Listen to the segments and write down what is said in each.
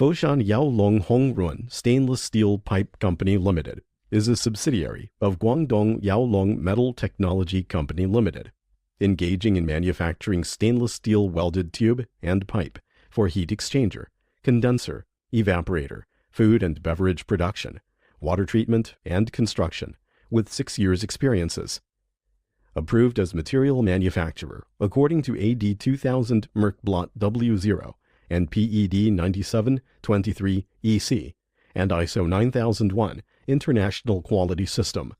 Foshan YAOLONG Hongrun Stainless Steel Pipe Company Limited is a subsidiary of Guangdong YAOLONG Metal Technology Company Limited, engaging in manufacturing stainless steel welded tube and pipe for heat exchanger, condenser, evaporator, food and beverage production, water treatment, and construction, with 6 years' experiences. Approved as material manufacturer according to AD 2000 Merkblatt W0 and PED 9723 EC and ISO 9001 International Quality System.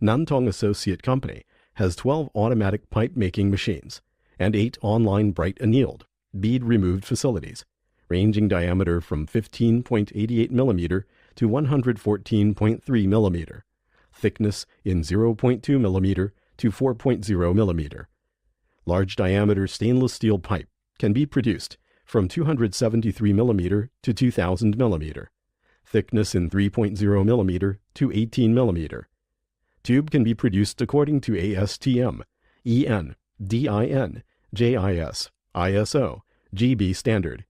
Nantong Associate Company has 12 automatic pipe making machines and 8 online bright annealed, bead removed facilities, ranging diameter from 15.88 mm to 114.3 mm, thickness in 0.2 mm to 4.0 mm. Large diameter stainless steel pipe can be produced from 273 mm to 2000 mm, thickness in 3.0 mm to 18 mm. Tube can be produced according to ASTM, EN, DIN, JIS, ISO, GB standard.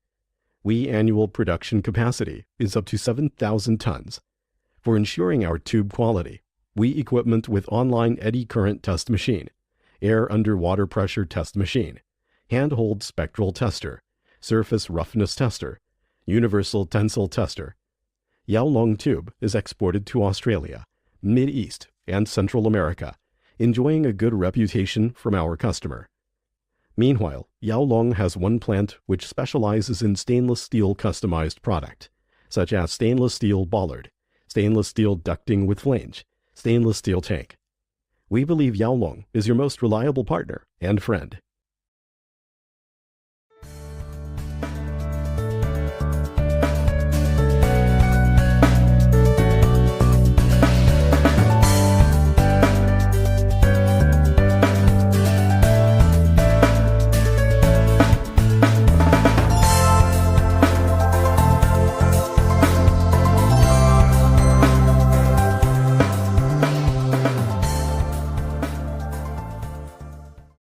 Annual production capacity is up to 7,000 tons. For ensuring our tube quality, equipment with online eddy current test machine, air underwater pressure test machine, handhold spectral tester, surface roughness tester, universal tensile tester. YAOLONG tube is exported to Australia, Mid-East, and Central America, enjoying a good reputation from our customer. Meanwhile, YAOLONG has one plant which specializes in stainless steel customized product, such as stainless steel bollard, stainless steel ducting with flange, stainless steel tank. We believe YAOLONG is your most reliable partner and friend.